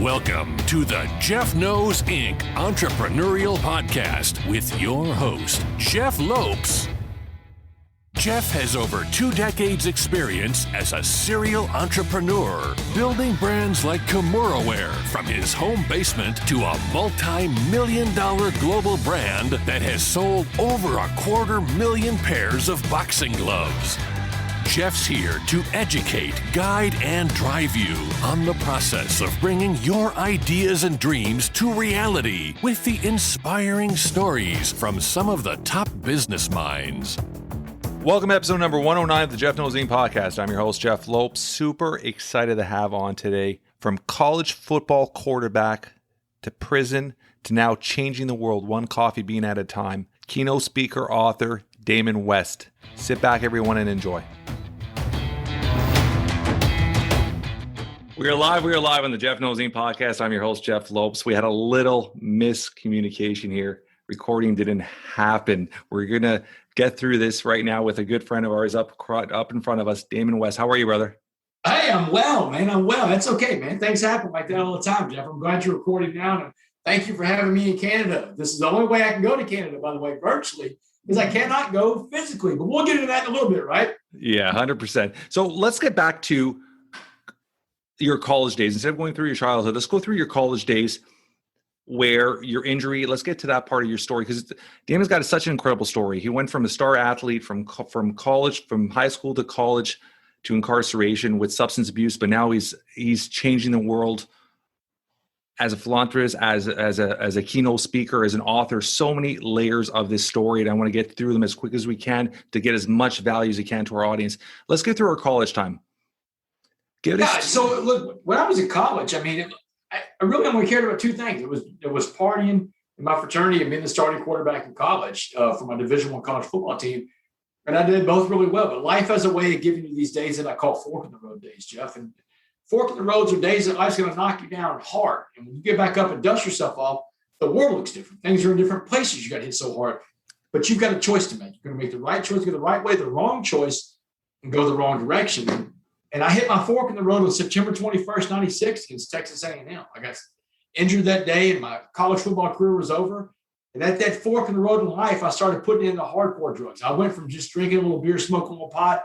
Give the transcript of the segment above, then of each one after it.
Welcome to the Jeff Knows Inc. Entrepreneurial Podcast with your host, Jeff Lopes. Jeff has over 2 decades experience as a serial entrepreneur, building brands like Kimura from his home basement to a multi-million-dollar global brand that has sold over 250,000 pairs of boxing gloves. Jeff's here to educate, guide, and drive you on the process of bringing your ideas and dreams to reality with the inspiring stories from some of the top business minds. Welcome to episode number 109 of the Jeff Knows Inc. podcast. I'm your host, Jeff Lopes. Super excited to have on today, from college football quarterback to prison to now changing the world one coffee bean at a time, keynote speaker, author, Damon West. Sit back, everyone, and enjoy. We are live on the Jeff Knows Inc. podcast. I'm your host, Jeff Lopes. We had a little miscommunication here. Recording didn't happen. We're going to get through this right now with a good friend of ours up in front of us, Damon West. How are you, brother? Hey, I'm well, man. I'm well. That's okay, man. Things happen like that all the time, Jeff. I'm glad you're recording now. And thank you for having me in Canada. This is the only way I can go to Canada, by the way, virtually, because I cannot go physically. But we'll get into that in a little bit, right? Yeah, 100%. So let's get back to your college days. Instead of going through your childhood, let's go through your college days where your injury, let's get to that part of your story, because Damon's got such an incredible story. He went from a star athlete from college, from high school to college to incarceration with substance abuse, but now he's changing the world as a philanthropist, as a keynote speaker, as an author. So many layers of this story, and I want to get through them as quick as we can to get as much value as we can to our audience. Let's get through our college time. So look, when I was in college, I mean, I really only cared about 2 things. It was partying in my fraternity and being the starting quarterback in college for my Division I college football team. And I did both really well. But life has a way of giving you these days that I call fork in the road days, Jeff. And fork in the roads are days that life's going to knock you down hard. And when you get back up and dust yourself off, the world looks different. Things are in different places. You got hit so hard. But you've got a choice to make. You're going to make the right choice, go the right way, the wrong choice, and go the wrong direction. And I hit my fork in the road on September 21st, 96 against Texas A&M. I got injured that day and my college football career was over. And at that fork in the road in life, I started putting in the hardcore drugs. I went from just drinking a little beer, smoking a little pot,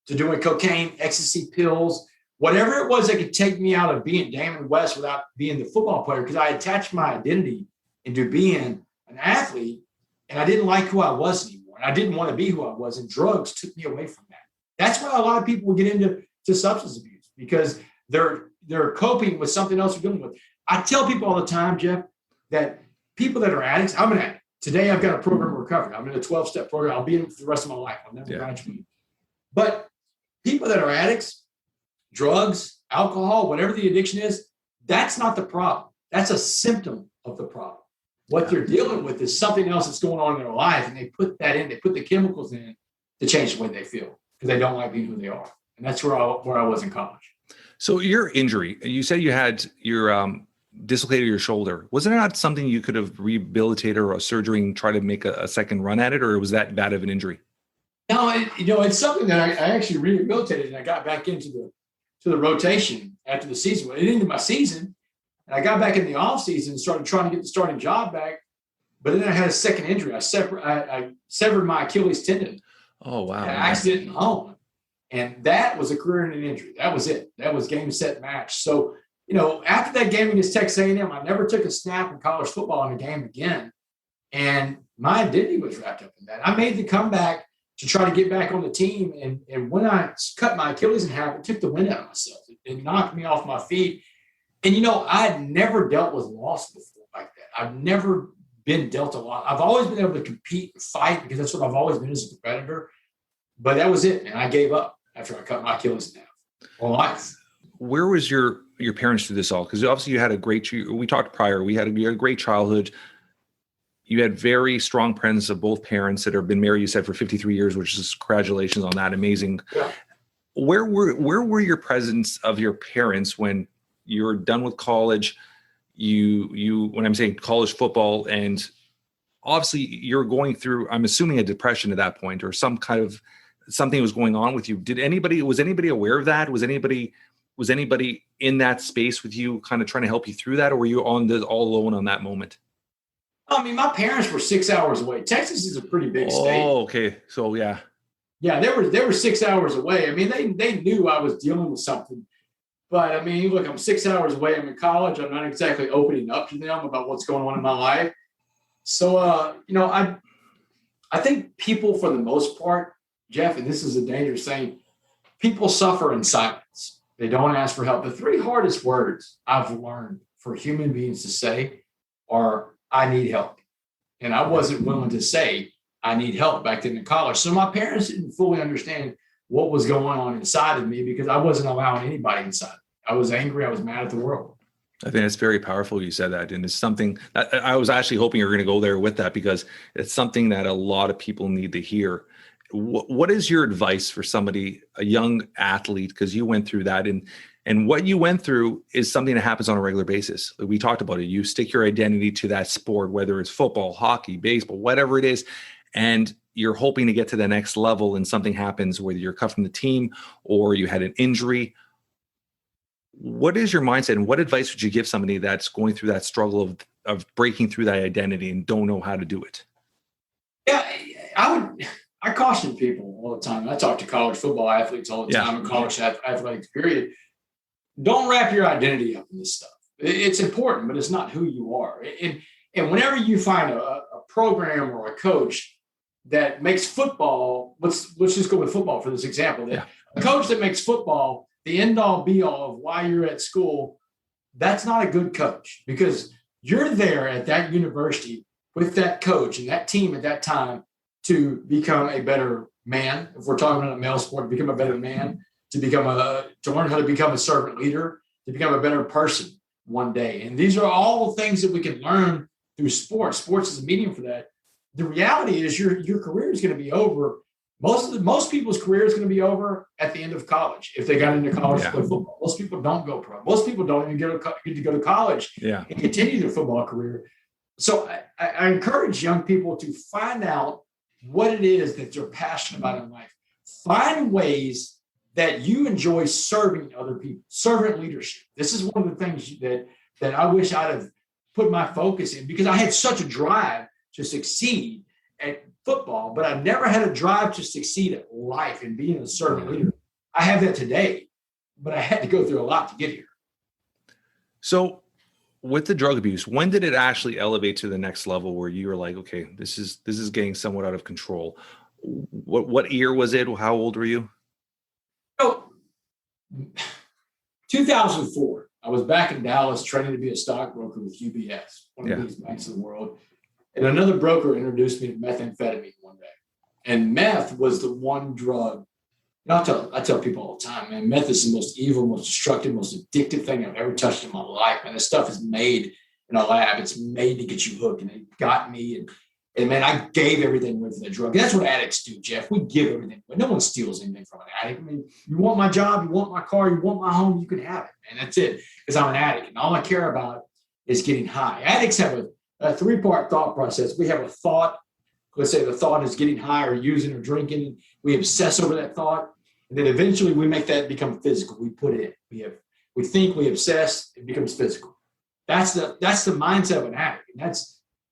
to doing cocaine, ecstasy pills, whatever it was that could take me out of being Damon West without being the football player, because I attached my identity into being an athlete, and I didn't like who I was anymore. And I didn't want to be who I was, and drugs took me away from that. That's why a lot of people would get into substance abuse, because they're coping with something else they're dealing with. I tell people all the time, Jeff, that people that are addicts, I'm an addict. Today I've got a program of recovery. I'm in a 12-step program. I'll be in it for the rest of my life. I'll never graduate. But people that are addicts, drugs, alcohol, whatever the addiction is, that's not the problem. That's a symptom of the problem. What they're dealing with is something else that's going on in their life, and they put that in, they put the chemicals in to change the way they feel, because they don't like being who they are. And that's where I was in college. So your injury, you said you had your dislocated your shoulder. Wasn't it not something you could have rehabilitated or a surgery and try to make a second run at it, or was that bad of an injury? No, it's something that I actually rehabilitated, and I got back into the rotation after the season. It ended my season, and I got back in the off season and started trying to get the starting job back. But then I had a second injury. I severed my Achilles tendon. Oh wow! An accident at home. And that was a career-ending injury. That was it. That was game, set, match. So, after that game against Texas A&M, I never took a snap in college football in a game again. And my identity was wrapped up in that. I made the comeback to try to get back on the team. And when I cut my Achilles in half, it took the wind out of myself. It knocked me off my feet. And, I had never dealt with loss before like that. I've never been dealt a lot. I've always been able to compete and fight, because that's what I've always been as a competitor. But that was it, man. I gave up after I cut my Achilles in half on life. Where was your parents through this all? Because obviously you had we talked prior, you had a great childhood. You had very strong presence of both parents that have been married, you said, for 53 years, which is congratulations on that. Amazing. Yeah. Where were your presence of your parents when you were done with college? You when I'm saying college football, and obviously you're going through, I'm assuming, a depression at that point, or some kind of something was going on with you. Was anybody aware of that? Was anybody in that space with you, kind of trying to help you through that, or were you all alone on that moment? I mean, my parents were 6 hours away. Texas is a pretty big state. Oh, okay. So yeah. Yeah, they were 6 hours away. I mean, they knew I was dealing with something. But I mean, look, I'm 6 hours away. I'm in college. I'm not exactly opening up to them about what's going on in my life. So, I think people, for the most part, Jeff, and this is a dangerous thing, people suffer in silence. They don't ask for help. The three hardest words I've learned for human beings to say are, I need help. And I wasn't willing to say, I need help back then in college. So my parents didn't fully understand what was going on inside of me because I wasn't allowing anybody inside. I was angry. I was mad at the world. I think it's very powerful you said that. And it's something that I was actually hoping you were going to go there with that, because it's something that a lot of people need to hear. What is your advice for somebody, a young athlete, because you went through that, and what you went through is something that happens on a regular basis. We talked about it. You stick your identity to that sport, whether it's football, hockey, baseball, whatever it is, and you're hoping to get to the next level, and something happens, whether you're cut from the team or you had an injury. What is your mindset, and what advice would you give somebody that's going through that struggle of breaking through that identity and don't know how to do it? Yeah, I caution people all the time. I talk to college football athletes all the time, and college athletics, period. Don't wrap your identity up in this stuff. It's important, but it's not who you are. And whenever you find a program or a coach that makes football, let's just go with football for this example. A coach that makes football the end all be all of why you're at school, that's not a good coach, because you're there at that university with that coach and that team at that time to become a better man. If we're talking about a male sport, to become a better man, to learn how to become a servant leader, to become a better person one day. And these are all things that we can learn through sports. Sports is a medium for that. The reality is your career is going to be over. Most people's career is going to be over at the end of college if they got into college to play football. Most people don't go pro. Most people don't even get to go to college and continue their football career. So I encourage young people to find out what it is that they're passionate about in life. Find ways that you enjoy serving other people, servant leadership. This is one of the things that I wish I'd have put my focus in, because I had such a drive to succeed at football, but I never had a drive to succeed at life and being a servant leader. I have that today, but I had to go through a lot to get here. So with the drug abuse, when did it actually elevate to the next level where you were like, okay, this is getting somewhat out of control? What year was it? How old were you? 2004. I was back in Dallas training to be a stockbroker with UBS, one of the biggest banks in the world. And another broker introduced me to methamphetamine one day. And meth was the one drug. And I tell people all the time, man, meth is the most evil, most destructive, most addictive thing I've ever touched in my life. Man, this stuff is made in a lab. It's made to get you hooked. And it got me. And man, I gave everything away for that drug. And that's what addicts do, Jeff. We give everything away. No one steals anything from an addict. I mean, you want my job, you want my car, you want my home, you can have it. And that's it. Because I'm an addict. And all I care about is getting high. Addicts have a three-part thought process. We have a thought. Let's say the thought is getting high or using or drinking. We obsess over that thought. And then eventually we make that become physical. We put it in. We think, we obsess, it becomes physical. That's the mindset of an addict. And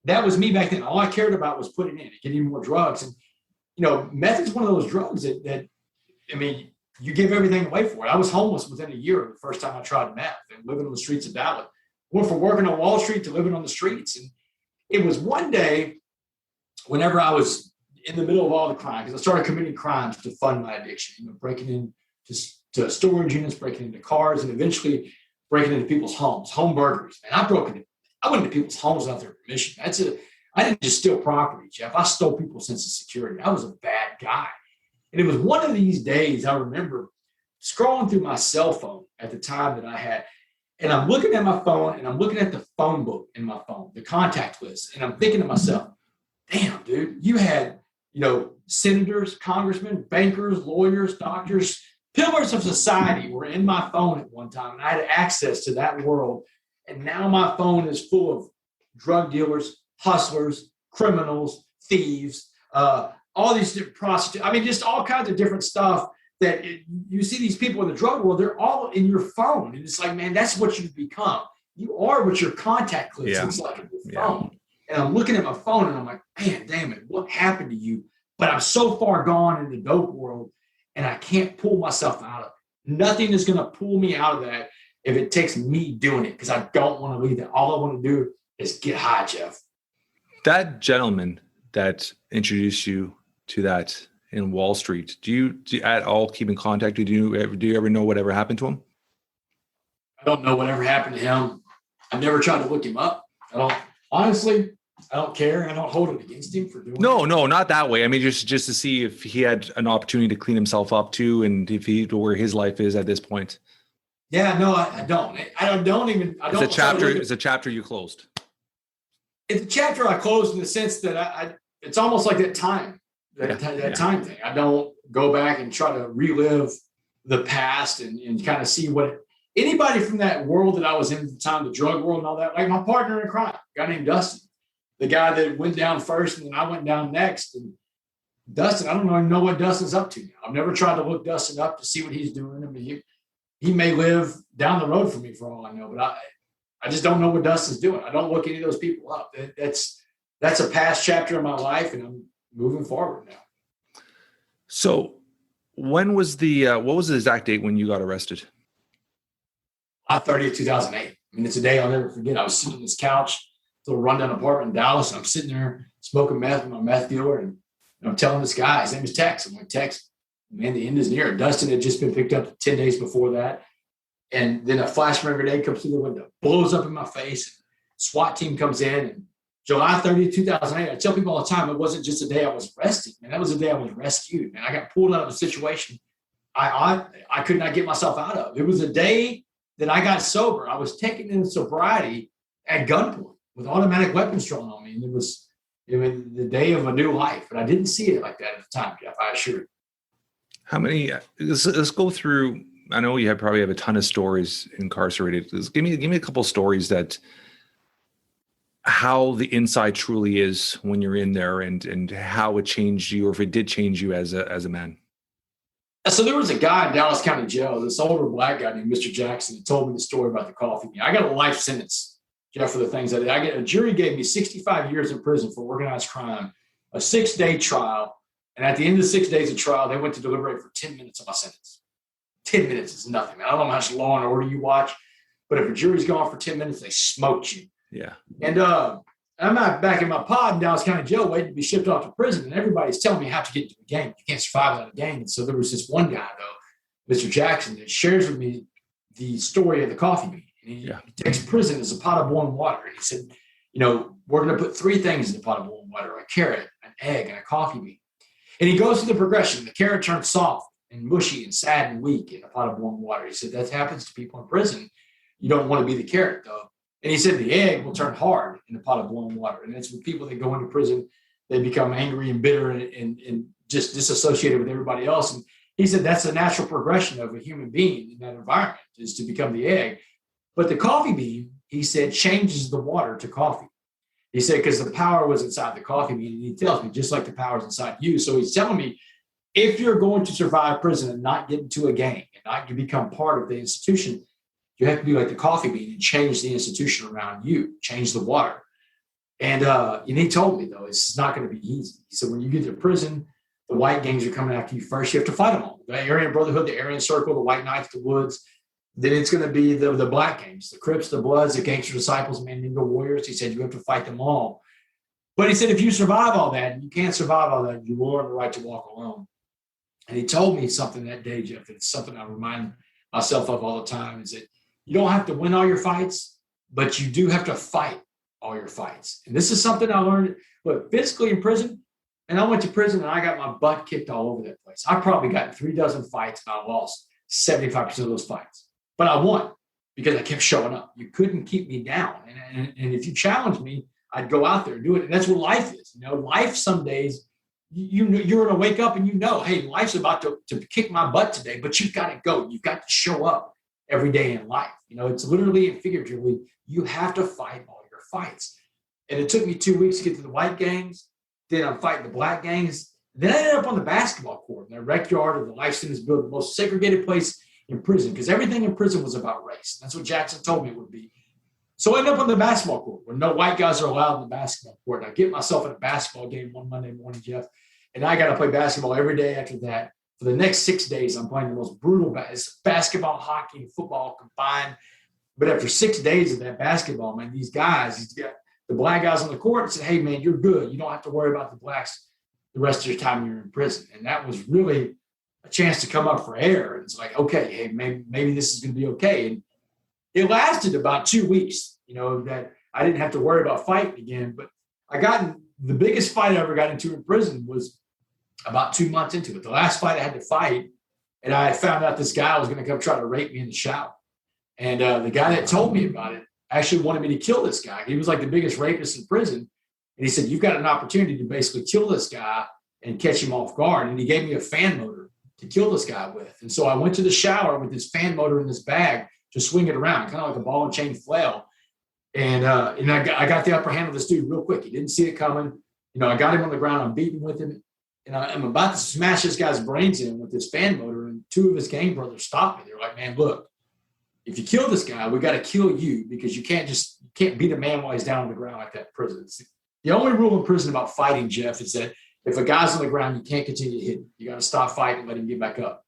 that was me back then. All I cared about was putting in, getting more drugs. And, meth is one of those drugs that you give everything away for it. I was homeless within a year the first time I tried meth and living on the streets of Dallas. Went from working on Wall Street to living on the streets. And it was one day whenever I was in the middle of all the crime, because I started committing crimes to fund my addiction, breaking into storage units, breaking into cars, and eventually breaking into people's homes, home burglaries. Man, I went into people's homes without their permission. I didn't just steal property, Jeff. I stole people's sense of security. I was a bad guy. And it was one of these days I remember scrolling through my cell phone at the time that I had, and I'm looking at my phone, and I'm looking at the phone book in my phone, the contact list, and I'm thinking to myself, damn, dude, you had, senators, congressmen, bankers, lawyers, doctors, pillars of society were in my phone at one time, and I had access to that world. And now my phone is full of drug dealers, hustlers, criminals, thieves, all these different prostitutes. Just all kinds of different stuff that you see these people in the drug world, they're all in your phone. And it's like, man, that's what you've become. You are what your contact list looks like in your phone. And I'm looking at my phone and I'm like, man, Damon, what happened to you? But I'm so far gone in the dope world and I can't pull myself out of it. Nothing is going to pull me out of that if it takes me doing it, because I don't want to leave that. All I want to do is get high, Jeff. That gentleman that introduced you to that in Wall Street, do you at all keep in contact? Do you ever know whatever happened to him? I don't know whatever happened to him. I've never tried to look him up. Honestly, I don't care. I don't hold it against him for doing it. No, not that way. I mean, just to see if he had an opportunity to clean himself up too, and if he where his life is at this point. Yeah, no, I don't. It's a chapter you closed. It's a chapter I closed in the sense that it's almost like that time thing. I don't go back and try to relive the past and kind of see what anybody from that world that I was in at the time, the drug world and all that, like my partner in crime, a guy named Dustin, the guy that went down first and then I went down next. And Dustin, I don't even know what Dustin's up to now. I've never tried to look Dustin up to see what he's doing. I mean, he may live down the road from me for all I know, but I just don't know what Dustin's doing. I don't look any of those people up. That's a past chapter in my life, and I'm moving forward now. So when was what was the exact date when you got arrested? July 30th, 2008. I mean, it's a day I'll never forget. I was sitting on this couch, little rundown apartment in Dallas, and I'm sitting there smoking meth with my meth dealer, and I'm telling this guy, his name is Tex. I'm like, Tex, man, the end is near. Dustin had just been picked up 10 days before that. And then a flash grenade comes through the window, blows up in my face. SWAT team comes in, and July 30th, 2008, I tell people all the time, it wasn't just a day I was arrested, man. That was the day I was rescued, man. I got pulled out of a situation I could not get myself out of. It was a day that I got sober. I was taken in sobriety at gunpoint with automatic weapons drawn on me. And it was the day of a new life. But I didn't see it like that at the time, Jeff, I assure you. How many, let's go through, I know you probably have a ton of stories incarcerated. Give me a couple of stories that how the inside truly is when you're in there and how it changed you, or if it did change you as a man. So there was a guy in Dallas County Jail, this older black guy named Mr. Jackson, that told me the story about the coffee bean. I got a life sentence, Jeff, for the things I did. A jury gave me 65 years in prison for organized crime, a 6-day trial. And at the end of the 6 days of trial, they went to deliberate for 10 minutes of my sentence. 10 minutes is nothing, man. I don't know how much Law and Order you watch, but if a jury's gone for 10 minutes, they smoked you. Yeah. And I'm out back in my pod in Dallas County Jail waiting to be shipped off to prison, and everybody's telling me how to get into a gang. You can't survive without a gang. And so there was this one guy, though, Mr. Jackson, that shares with me the story of the coffee bean. And he takes prison as a pot of boiling water. And he said, we're going to put 3 things in the pot of boiling water: a carrot, an egg, and a coffee bean. And he goes through the progression. The carrot turns soft and mushy and sad and weak in a pot of boiling water. He said that happens to people in prison. You don't want to be the carrot, though. And he said the egg will turn hard in a pot of boiling water. And it's with people that go into prison, they become angry and bitter and just disassociated with everybody else. And he said that's the natural progression of a human being in that environment, is to become the egg. But the coffee bean, he said, changes the water to coffee. He said, because the power was inside the coffee bean. And he tells me, just like the power is inside you. So he's telling me, if you're going to survive prison and not get into a gang and not become part of the institution, you have to be like the coffee bean and change the institution around you, change the water. And he told me, though, it's not going to be easy. He said, when you get to prison, the white gangs are coming after you first. You have to fight them all. The Aryan Brotherhood, the Aryan Circle, the White Knights, the Woods. Then it's going to be the black gangs, the Crips, the Bloods, the Gangster Disciples, Mandingo Warriors. He said, you have to fight them all. But he said, if you survive all that, and you can't survive all that, you will earn the right to walk alone. And he told me something that day, Jeff. It's something I remind myself of all the time, is that you don't have to win all your fights, but you do have to fight all your fights. And this is something I learned, physically in prison. And I went to prison and I got my butt kicked all over that place. I probably got 3 dozen fights and I lost 75% of those fights. But I won because I kept showing up. You couldn't keep me down. And if you challenged me, I'd go out there and do it. And that's what life is. Life some days, you're going to wake up and hey, life's about to kick my butt today, but you've got to go. You've got to show up every day in life. It's literally and figuratively, you have to fight all your fights. And it took me 2 weeks to get to the white gangs. Then I'm fighting the black gangs. Then I ended up on the basketball court in the rec yard of the Life Students Building, the most segregated place in prison, because everything in prison was about race. That's what Jackson told me it would be. So I ended up on the basketball court where no white guys are allowed in the basketball court. And I get myself in a basketball game one Monday morning, Jeff, and I got to play basketball every day after that. For the next 6 days, I'm playing the most brutal basketball, hockey, and football combined. But after 6 days of that basketball, man, these guys, the black guys on the court said, hey, man, you're good. You don't have to worry about the blacks the rest of your time you're in prison. And that was really a chance to come up for air. And it's like, okay, hey, maybe this is going to be okay. And it lasted about 2 weeks, that I didn't have to worry about fighting again. But the biggest fight I ever got into in prison was about 2 months into it. The last fight I had to fight, and I found out this guy was going to come try to rape me in the shower. And the guy that told me about it actually wanted me to kill this guy. He was like the biggest rapist in prison. And he said, you've got an opportunity to basically kill this guy and catch him off guard. And he gave me a fan motor to kill this guy with. And so I went to the shower with this fan motor in this bag to swing it around, kind of like a ball and chain flail. And I got the upper hand of this dude real quick. He didn't see it coming. I got him on the ground. I'm beating with him. And I'm about to smash this guy's brains in with this fan motor. And 2 of his gang brothers stopped me. They're like, man, look, if you kill this guy, we got to kill you because you can't beat a man while he's down on the ground like that in prison. The only rule in prison about fighting, Jeff, is that if a guy's on the ground, you can't continue to hit him. You got to stop fighting and let him get back up.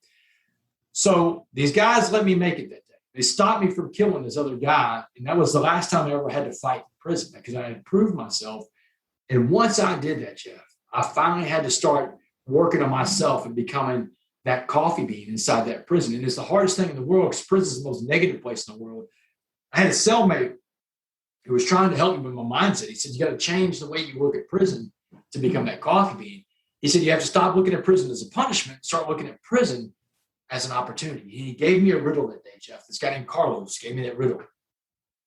So these guys let me make it that day. They stopped me from killing this other guy. And that was the last time I ever had to fight in prison because I had proved myself. And once I did that, Jeff, I finally had to start working on myself and becoming that coffee bean inside that prison. And it's the hardest thing in the world because prison is the most negative place in the world. I had a cellmate who was trying to help me with my mindset. He said, you got to change the way you look at prison to become that coffee bean. He said, you have to stop looking at prison as a punishment, start looking at prison as an opportunity. He gave me a riddle that day, Jeff. This guy named Carlos gave me that riddle.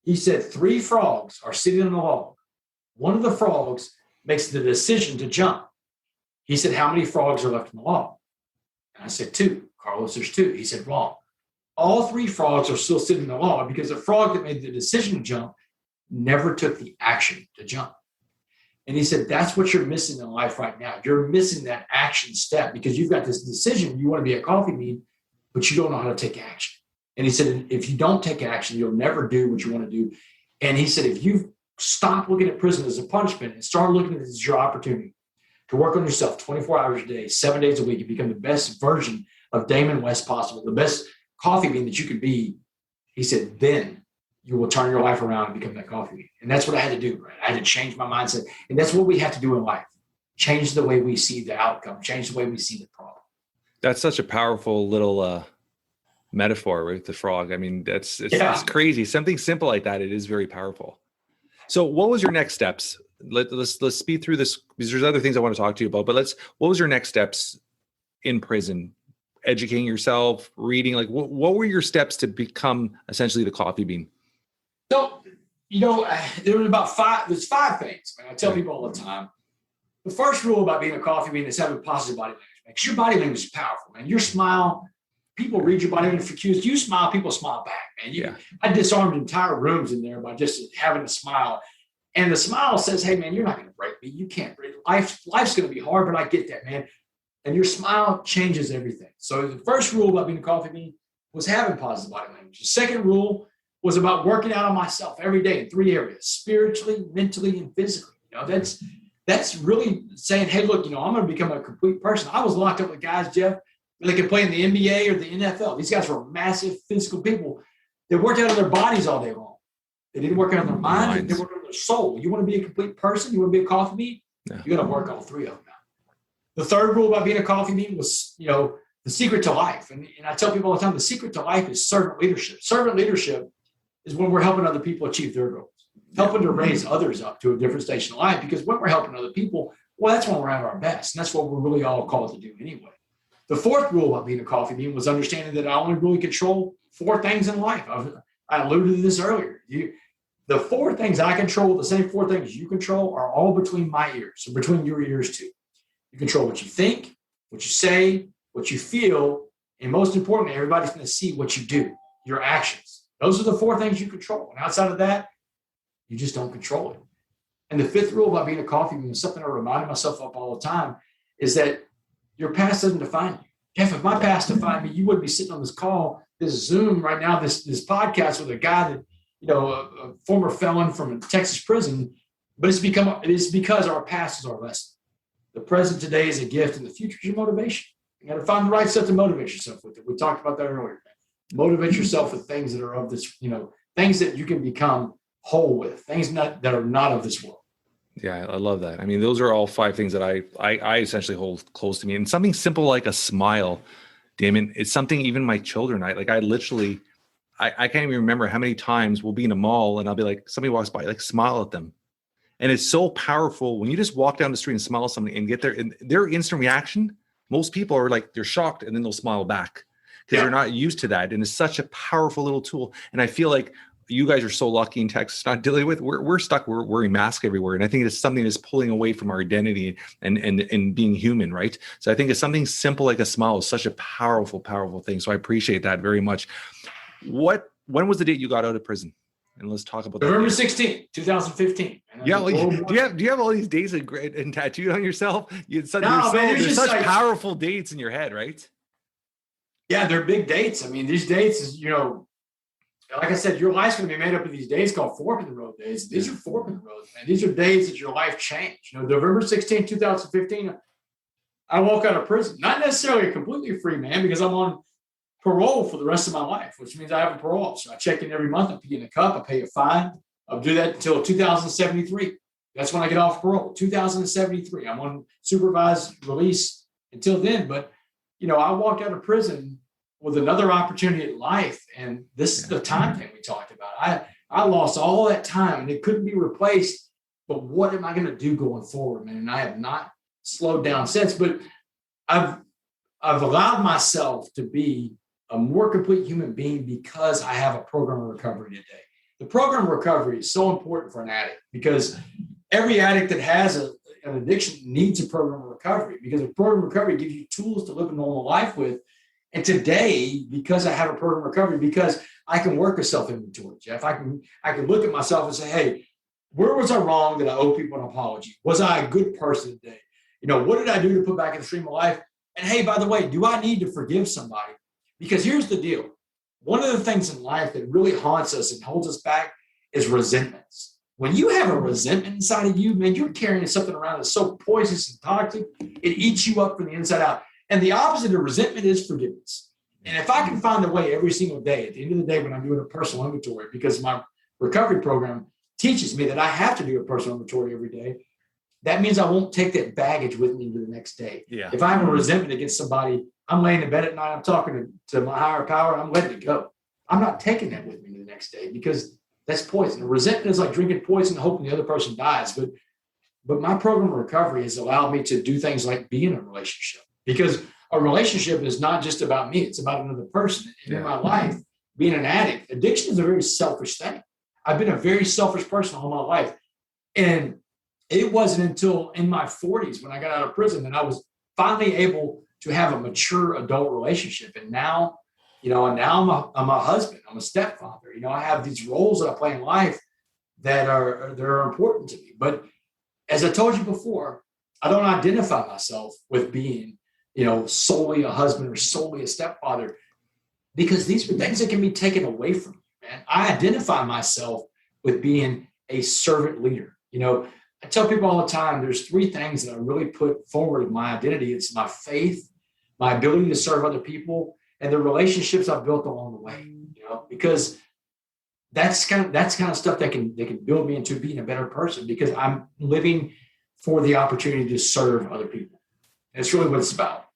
He said, 3 frogs are sitting on a log. One of the frogs makes the decision to jump. He said, how many frogs are left in the log? And I said, 2. Carlos, there's 2. He said, wrong. All 3 frogs are still sitting in the log because the frog that made the decision to jump never took the action to jump. And he said, that's what you're missing in life right now. You're missing that action step because you've got this decision. You want to be a coffee bean, but you don't know how to take action. And he said, if you don't take action, you'll never do what you want to do. And he said, if you stop looking at prison as a punishment and start looking at it as your opportunity to work on yourself 24 hours a day, 7 days a week, and become the best version of Damon West possible, the best coffee bean that you could be, he said, then you will turn your life around and become that coffee bean. And that's what I had to do, right? I had to change my mindset. And that's what we have to do in life. Change the way we see the outcome, change the way we see the problem. That's such a powerful little metaphor with the frog. I mean, it's crazy. Something simple like that, it is very powerful. So what was your next steps? Let's speed through this because there's other things I want to talk to you about, but what was your next steps in prison? Educating yourself, reading, what were your steps to become essentially the coffee bean? So, there's 5 things, man. I tell people all the time. The first rule about being a coffee bean is having positive body language, man, because your body language is powerful, man. Your smile, people read your body language for cues. You smile, people smile back, man. I disarmed entire rooms in there by just having a smile. And the smile says, hey, man, you're not going to break me. You can't break. Life's going to be hard, but I get that, man. And your smile changes everything. So the first rule about being a coffee bean was having positive body language. The second rule was about working out on myself every day in 3 areas: spiritually, mentally, and physically. That's really saying, hey, look, I'm going to become a complete person. I was locked up with guys, Jeff, they could play in the NBA or the NFL. These guys were massive physical people. They worked out on their bodies all day long. They didn't work out on their mind. They worked on their soul. You want to be a complete person? You want to be a coffee bean? No. You got to work all 3 of them now. The third rule about being a coffee bean was, the secret to life. And I tell people all the time, the secret to life is servant leadership. Servant leadership is when we're helping other people achieve their goals, helping to raise others up to a different station of life. Because when we're helping other people, well, that's when we're at our best. And that's what we're really all called to do anyway. The fourth rule about being a coffee bean was understanding that I only really control 4 things in life. I alluded to this earlier. The 4 things I control, the same 4 things you control, are all between my ears, so between your ears too. You control what you think, what you say, what you feel, and most importantly, everybody's going to see what you do, your actions. Those are the 4 things you control. And outside of that, you just don't control it. And the 5th rule about being a coffee bean is something I remind myself of all the time, is that your past doesn't define you. Jeff, if my past defined me, you wouldn't be sitting on this call, this Zoom right now, this podcast with a guy that, a former felon from a Texas prison. But it is because our past is our lesson. The present today is a gift, and the future is your motivation. You got to find the right stuff to motivate yourself with it. We talked about that earlier. Motivate yourself with things that are of this, things that you can become whole with, things that are not of this world. Yeah, I love that. I mean, those are all 5 things that I essentially hold close to me. And something simple like a smile, Damon, it's something even my children, I can't even remember how many times we'll be in a mall and I'll be like, somebody walks by, like smile at them. And it's so powerful when you just walk down the street and smile at somebody and get their instant reaction. Most people are like, they're shocked and then they'll smile back because they're not used to that. And it's such a powerful little tool. And I feel like you guys are so lucky in Texas not dealing with, we're stuck, we're wearing masks everywhere. And I think it's something that's pulling away from our identity and being human, right? So I think it's something simple like a smile is such a powerful, powerful thing. So I appreciate that very much. When was the date you got out of prison? And let's talk about that. November 16th, 2015. Yeah, do you have all these dates and tattooed on yourself? There's such powerful dates in your head, right? Yeah, they're big dates. I mean, these dates is, like I said, your life's going to be made up of these days called fork in the road days. These are fork in the road, man. These are days that your life changed. November 16th, 2015, I walk out of prison. Not necessarily a completely free man because I'm on parole for the rest of my life, which means I have a parole. So I check in every month. I pay in a cup. I pay a fine. I'll do that until 2073. That's when I get off parole. 2073. I'm on supervised release until then. But, I walked out of prison with another opportunity at life. And this is the time thing we talked about. I lost all that time and it couldn't be replaced. But what am I going to do going forward, man? And I have not slowed down since. But I've allowed myself to be a more complete human being because I have a program of recovery today. The program of recovery is so important for an addict because every addict that has an addiction needs a program of recovery because a program of recovery gives you tools to live a normal life with. And today, because I have a program of recovery, because I can work a self-inventory, Jeff, I can look at myself and say, hey, where was I wrong that I owe people an apology? Was I a good person today? What did I do to put back in the stream of life? And hey, by the way, do I need to forgive somebody? Because here's the deal. One of the things in life that really haunts us and holds us back is resentments. When you have a resentment inside of you, man, you're carrying something around that's so poisonous and toxic, it eats you up from the inside out. And the opposite of resentment is forgiveness. And if I can find a way every single day, at the end of the day when I'm doing a personal inventory, because my recovery program teaches me that I have to do a personal inventory every day, that means I won't take that baggage with me into the next day. Yeah. If I have a resentment against somebody, I'm laying in bed at night, I'm talking to my higher power, I'm letting it go. I'm not taking that with me to the next day because that's poison. Resentment is like drinking poison and hoping the other person dies. But my program of recovery has allowed me to do things like be in a relationship because a relationship is not just about me. It's about another person. And in my life, being an addict, addiction is a very selfish thing. I've been a very selfish person all my life. And it wasn't until in my 40s when I got out of prison that I was finally able to have a mature adult relationship. And now, I'm a husband, I'm a stepfather. I have these roles that I play in life that are important to me. But as I told you before, I don't identify myself with being, solely a husband or solely a stepfather, because these are things that can be taken away from me, man. I identify myself with being a servant leader. I tell people all the time, there's 3 things that I really put forward in my identity. It's my faith, my ability to serve other people, and the relationships I've built along the way, because that's kind of stuff that can build me into being a better person because I'm living for the opportunity to serve other people. And it's really what it's about.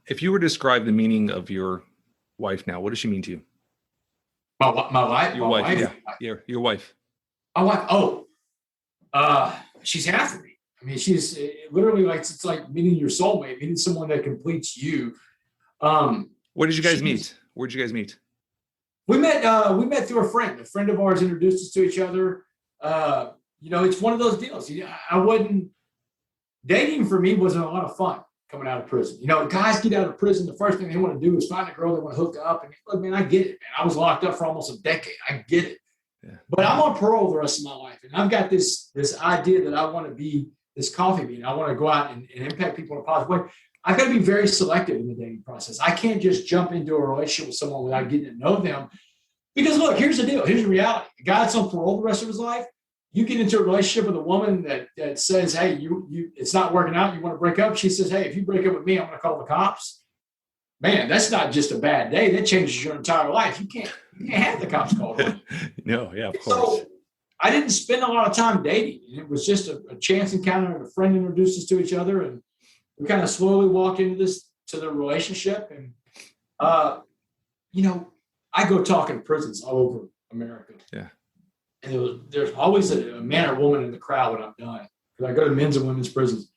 If you were to describe the meaning of your wife now, what does she mean to you? My wife? Your wife, yeah. Your wife. My wife, she's half of me. I mean, she's literally it's like meeting your soulmate, meeting someone that completes you. Where did you guys meet? Where'd you guys meet? We met through a friend. A friend of ours introduced us to each other. It's one of those deals. Dating for me wasn't a lot of fun coming out of prison. Guys get out of prison, the first thing they want to do is find a girl they want to hook up. And look, man, I get it, man. I was locked up for almost a decade. I get it. Yeah. But I'm on parole the rest of my life. And I've got this idea that I want to be this coffee bean. I want to go out and impact people in a positive way. I've got to be very selective in the dating process. I can't just jump into a relationship with someone without getting to know them. Because look, here's the deal. Here's the reality. A guy that's on parole the rest of his life, you get into a relationship with a woman that says, hey, you it's not working out. You want to break up. She says, hey, if you break up with me, I'm going to call the cops. Man, that's not just a bad day. That changes your entire life. You can't have the cops called on you. No, yeah, of course. So I didn't spend a lot of time dating. It was just a chance encounter, and a friend introduced us to each other, and we kind of slowly walked into the relationship. And I go talking to prisons all over America. Yeah. And there's always a man or woman in the crowd when I'm done. Because I go to men's and women's prisons.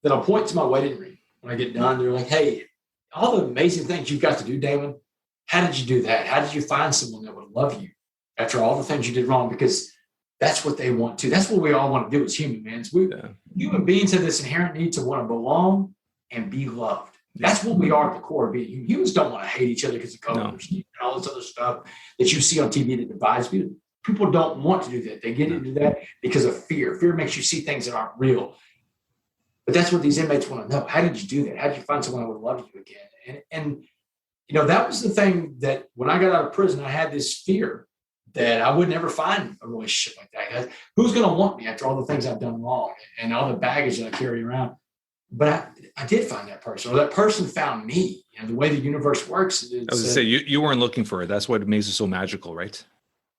Then I'll point to my wedding ring when I get done. They're like, hey, all the amazing things you've got to do, Damon. How did you do that? How did you find someone that would love you after all the things you did wrong? Because that's what they want to. That's what we all want to do as human beings. Human beings have this inherent need to want to belong and be loved. That's what we are at the core of being. Humans don't want to hate each other because of colors and all this other stuff that you see on TV that divides people. People don't want to do that. They get into that because of fear. Fear makes you see things that aren't real. But that's what these inmates want to know. How did you do that? How did you find someone that would love you again? And that was the thing that when I got out of prison, I had this fear that I would never find a relationship like that. Who's going to want me after all the things I've done wrong and all the baggage that I carry around? But I did find that person, or that person found me. The way the universe works. I was going to say, you weren't looking for it. That's what makes it so magical, right?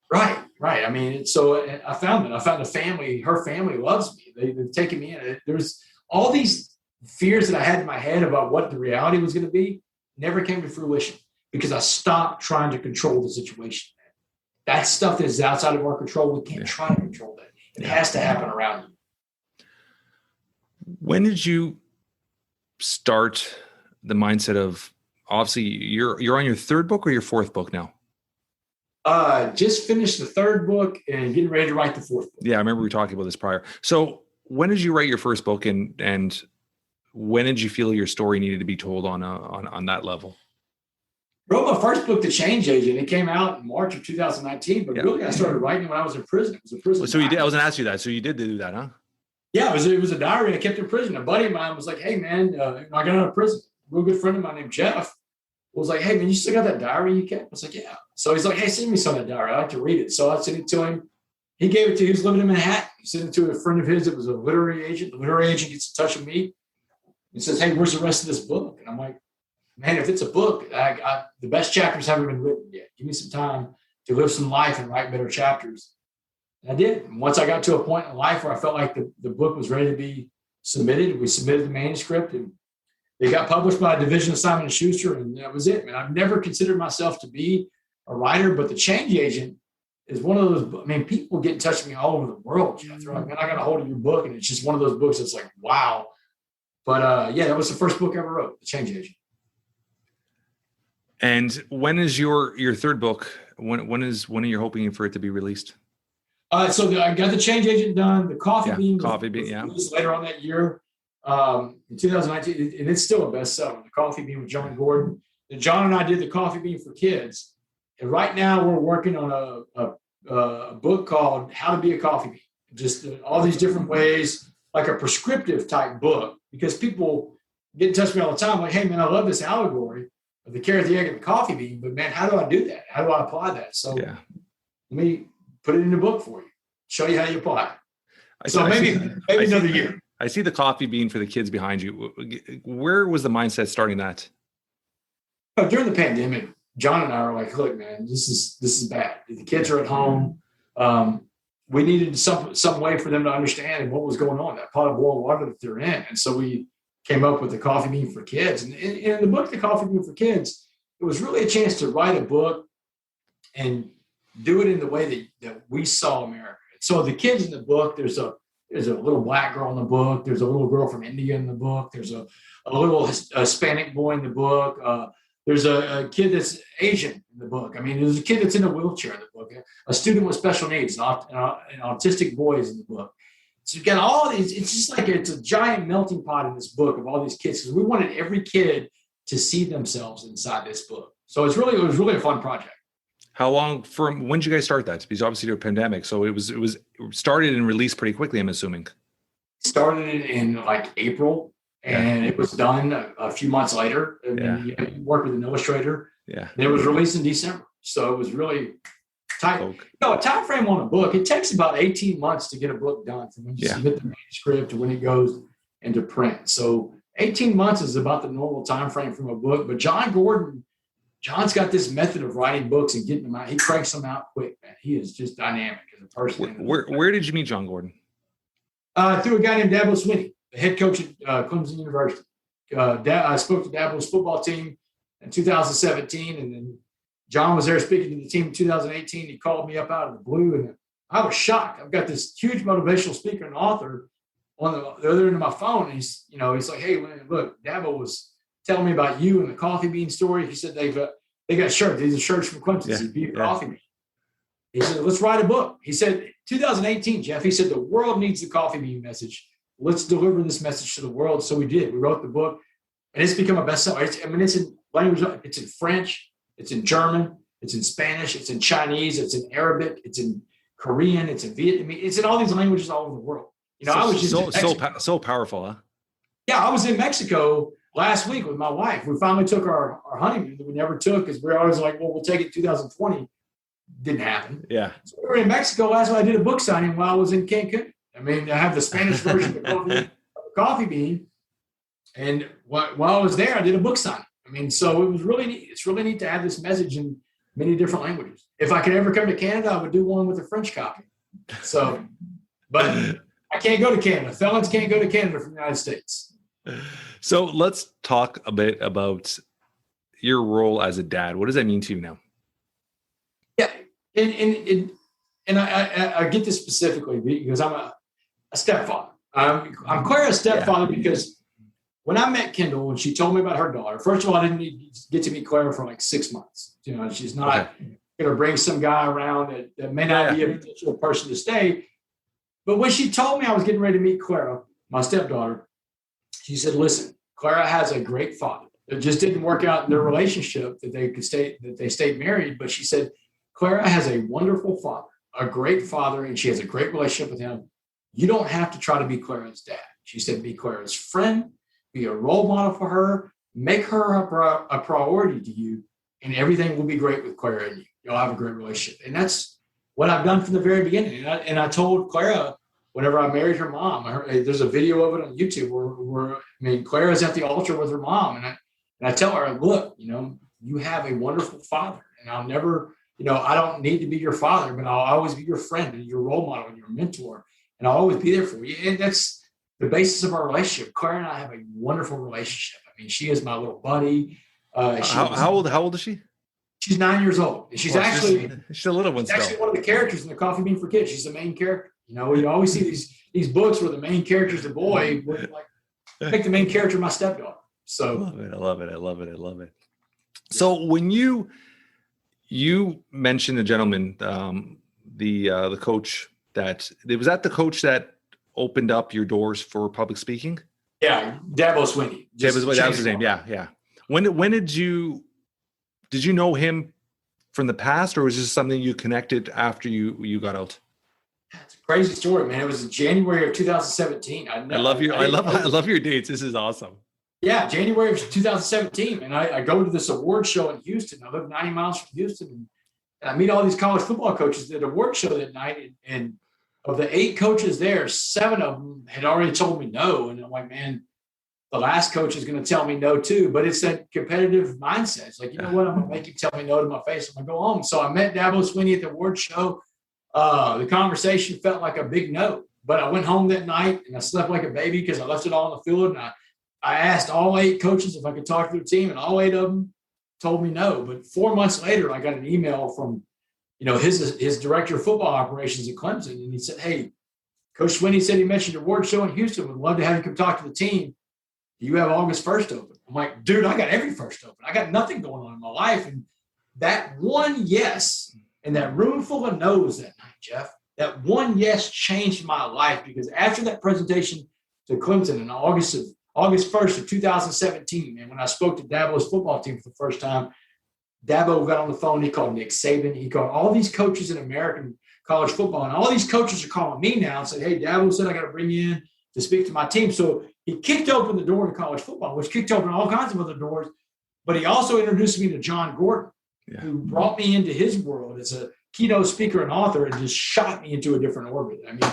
Right. I mean, so I found it. I found a family. Her family loves me. They've taken me in. There's all these fears that I had in my head about what the reality was going to be never came to fruition because I stopped trying to control the situation. That stuff is outside of our control. We can't try to control that. It has to happen around you. When did you start the mindset of, obviously you're on your third book or your fourth book now? Just finished the third book and getting ready to write the fourth book. Yeah, I remember we were talking about this prior. So when did you write your first book, and when did you feel your story needed to be told on that level? Wrote my first book, The Change Agent. It came out in March of 2019, but really I started writing when I was in prison. It was a prison. So you did. I was going to ask you that. So you did do that, huh? Yeah, it was a diary I kept in prison. A buddy of mine was like, "Hey man, I got out of prison." A real good friend of mine named Jeff was like, "Hey man, you still got that diary you kept?" I was like, "Yeah." So he's like, "Hey, send me some of that diary. I like to read it." So I sent it to him. He gave it to. He was living in Manhattan. He sent it to a friend of his that was a literary agent. The literary agent gets in touch with me. He says, "Hey, where's the rest of this book?" And I'm like, "Man, if it's a book, the best chapters haven't been written yet. Give me some time to live some life and write better chapters." And I did. And once I got to a point in life where I felt like the book was ready to be submitted, we submitted the manuscript, and it got published by a division of Simon & Schuster, and that was it. Man, I've never considered myself to be a writer, but The Change Agent is one of those. I mean, people get in touch with me all over the world, Jeff. They're like, "Man, I got a hold of your book," and it's just one of those books that's like, wow. But that was the first book I ever wrote, The Change Agent. And when is your third book? When are you hoping for it to be released? So I got The Change Agent done. The Coffee Bean was later on that year, in 2019, and it's still a bestseller. The Coffee Bean with John Gordon. And John and I did The Coffee Bean for Kids, and right now we're working on a book called How to Be a Coffee Bean. Just all these different ways, like a prescriptive type book, because people get in touch with me all the time, like, "Hey man, I love this allegory of the carrot, the egg, and the coffee bean, but man, how do I do that? How do I apply that?" So let me put it in a book for you, show you how you apply it. So maybe another year. I see the coffee bean for the kids behind you. Where was the mindset starting that? During the pandemic, John and I were like, "Look, man, this is bad. The kids are at home. We needed some way for them to understand what was going on, that pot of boiled water that they're in." And so we came up with The Coffee Bean for Kids. And in the book, The Coffee Bean for Kids, it was really a chance to write a book and do it in the way that we saw America. So the kids in the book, there's a little black girl in the book. There's a little girl from India in the book. There's a little Hispanic boy in the book. There's a kid that's Asian in the book. I mean, there's a kid that's in a wheelchair in the book. A student with special needs, an autistic boy is in the book. So you've got all these. It's just like it's a giant melting pot in this book of all these kids, because we wanted every kid to see themselves inside this book. So it was really a fun project. How long when did you guys start that? Because obviously there was a pandemic, so it was started and released pretty quickly, I'm assuming. started it in like April, and it was done a few months later. And then you worked with an illustrator. Yeah. And it was released in December. So it was really tight. A time frame on a book, it takes about 18 months to get a book done from when you submit the manuscript to when it goes into print. So 18 months is about the normal time frame from a book. But John's got this method of writing books and getting them out. He cranks them out quick, man. He is just dynamic as a person. Where did you meet John Gordon? Through a guy named Dabo Swinney, the head coach at Clemson University. I spoke to Dabo's football team in 2017, and then John was there speaking to the team in 2018. He called me up out of the blue, and I was shocked. I've got this huge motivational speaker and author on the other end of my phone. And he's like, hey, look, Dabo was telling me about you and the coffee bean story. He said they got shirts. These are shirts from Clemson. Coffee bean. He said, let's write a book. He said, 2018, Jeff, he said, the world needs the coffee bean message. Let's deliver this message to the world. So we did. We wrote the book, and it's become a bestseller. It's in language. It's in French. It's in German. It's in Spanish. It's in Chinese. It's in Arabic. It's in Korean. It's in Vietnamese. It's in all these languages all over the world. I was just so powerful, huh? Yeah, I was in Mexico last week with my wife. We finally took our honeymoon that we never took because we were always like, well, we'll take it in 2020. Didn't happen. Yeah. So we were in Mexico last week. I did a book signing while I was in Cancun. I mean, I have the Spanish version of the coffee bean. And while I was there, I did a book signing. I mean, so it was really neat. It's really neat to have this message in many different languages. If I could ever come to Canada, I would do one with a French copy. So, but I can't go to Canada. Felons can't go to Canada from the United States. So let's talk a bit about your role as a dad. What does that mean to you now? Yeah, and I get this specifically because I'm a stepfather. I'm Clara's stepfather because when I met Kendall and she told me about her daughter, first of all, I didn't get to meet Clara for like 6 months. She's not going to bring some guy around that may not be a potential person to stay. But when she told me I was getting ready to meet Clara, my stepdaughter, she said, listen, Clara has a great father. It just didn't work out in their relationship that they stayed married. But she said, Clara has a wonderful father, a great father, and she has a great relationship with him. You don't have to try to be Clara's dad. She said, be Clara's friend, be a role model for her, make her a priority to you, and everything will be great with Clara and you. You'll have a great relationship. And that's what I've done from the very beginning. And I told Clara, whenever I married her mom, there's a video of it on YouTube where Clara's at the altar with her mom. And I tell her, look, you have a wonderful father. And I'll never, I don't need to be your father, but I'll always be your friend and your role model and your mentor. And I'll always be there for you. And that's the basis of our relationship. Clara and I have a wonderful relationship. I mean, she is my little buddy. How old is she? She's 9 years old. And she's actually a little one. She's actually one of the characters in the Coffee Bean for Kids. She's the main character. You always see these books where the main character is the boy. Make the main character my stepdaughter. So I love it. So when you mentioned the gentleman, the coach was that the coach that opened up your doors for public speaking? Yeah, Dabo Swinney. That was his name. Yeah. When did you know him from the past, or was this something you connected after you got out? It's a crazy story, man. It was in January of 2017. I love your dates. This is awesome. Yeah, January of 2017, and I go to this award show in Houston. I live 90 miles from Houston, and I meet all these college football coaches at the award show that night. And of the 8 coaches there, 7 of them had already told me no. And I'm like, man, the last coach is going to tell me no too. But it's that competitive mindset. It's like, you know what? I'm going to make you tell me no to my face. I'm going to go home. So I met Dabo Swinney at the award show. The conversation felt like a big no. But I went home that night and I slept like a baby because I left it all on the field. And I asked all 8 coaches if I could talk to their team, and all 8 of them told me no. But 4 months later, I got an email from, his director of football operations at Clemson, and he said, "Hey, Coach Swinney said he mentioned your award show in Houston. Would love to have you come talk to the team. Do you have August 1st open?" I'm like, dude, I got every first open. I got nothing going on in my life. And that one yes in that room full of no's that night, Jeff, that one yes changed my life, because after that presentation to Clemson in August 1st of 2017, and when I spoke to Dabo's football team for the first time, Dabo got on the phone. He called Nick Saban. He called all these coaches in American college football, and all these coaches are calling me now and said, "Hey, Dabo said I got to bring you in to speak to my team. So he kicked open the door to college football, which kicked open all kinds of other doors. But he also introduced me to John Gordon, who brought me into his world as a keynote speaker and author and just shot me into a different orbit. I mean,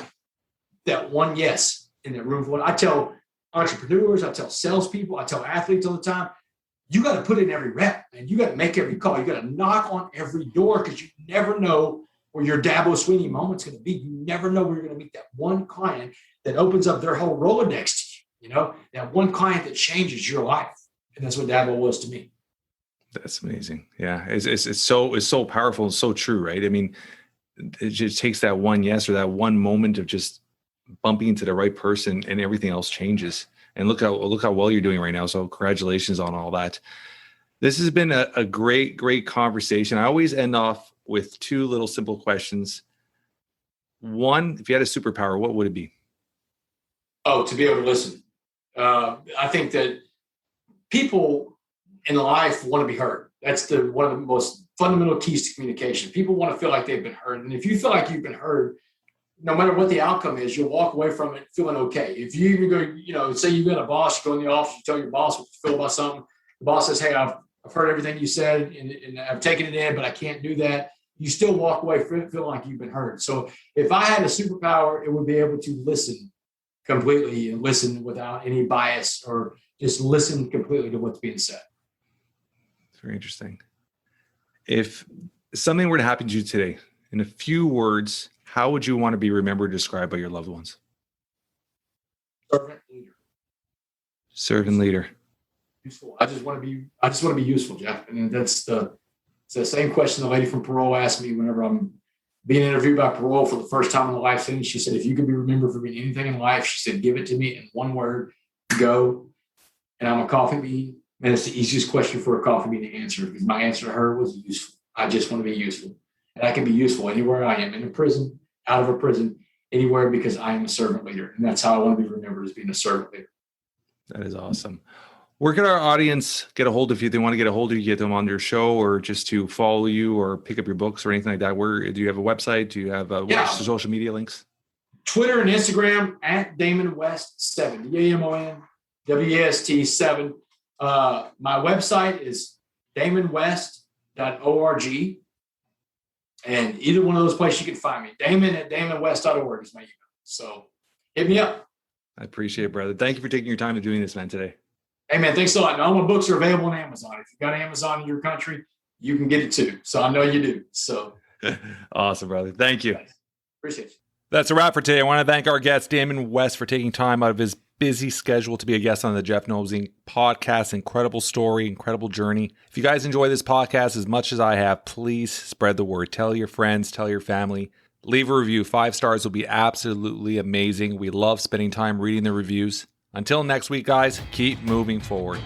that one yes in that room. I tell entrepreneurs, I tell salespeople, I tell athletes all the time, you got to put in every rep, and you got to make every call. You got to knock on every door, because you never know where your Dabo Sweeney moment's going to be. You never know where you're going to meet that one client that opens up their whole Rolodex to you, that one client that changes your life. And that's what Dabo was to me. That's amazing. Yeah. It's so powerful and so true, right? I mean, it just takes that one yes or that one moment of just bumping into the right person, and everything else changes. And look how well you're doing right now. So congratulations on all that. This has been a great conversation. I always end off with two little simple questions. One, if you had a superpower, what would it be? Oh, to be able to listen. I think that people in life want to be heard. That's one of the most fundamental keys to communication. People want to feel like they've been heard. And if you feel like you've been heard, no matter what the outcome is, you'll walk away from it feeling okay. If you even go, say you've got a boss, you go in the office, you tell your boss what you feel about something. The boss says, hey, I've heard everything you said and I've taken it in, but I can't do that. You still walk away feeling like you've been heard. So if I had a superpower, it would be able to listen completely and listen without any bias, or just listen completely to what's being said. It's very interesting. If something were to happen to you today, in a few words, how would you want to be remembered, described by your loved ones? Servant leader. Servant leader. Useful. I just want to be useful, Jeff. And it's the same question the lady from parole asked me whenever I'm being interviewed by parole for the first time in the life sentence. She said, if you could be remembered for being anything in life, she said, give it to me in one word, go. And I'm a coffee bean. And it's the easiest question for a coffee bean to answer, because my answer to her was useful. I just want to be useful. And I can be useful anywhere I am, in a prison, out of a prison, anywhere, because I am a servant leader. And that's how I want to be remembered, as being a servant leader. That is awesome. Where can our audience get a hold of you? If they want to get a hold of you, get them on your show, or just to follow you or pick up your books or anything like that? Where do you have a website? Do you have social media links? Twitter and Instagram at Damon West 7, DAMON WAST 7. My website is damonwest.org. And either one of those places you can find me. Damon at damonwest.org is my email. So hit me up. I appreciate it, brother. Thank you for taking your time and doing this, man, today. Hey, man, thanks a lot. Now, all my books are available on Amazon. If you've got Amazon in your country, you can get it too. So I know you do. So awesome, brother. Thank you. Thanks. Appreciate you. That's a wrap for today. I want to thank our guest, Damon West, for taking time out of his busy schedule to be a guest on the Jeff Knows Inc. podcast. Incredible story, incredible journey. If you guys enjoy this podcast as much as I have, please spread the word. Tell your friends, tell your family. Leave a review. 5 stars will be absolutely amazing. We love spending time reading the reviews. Until next week, guys, keep moving forward.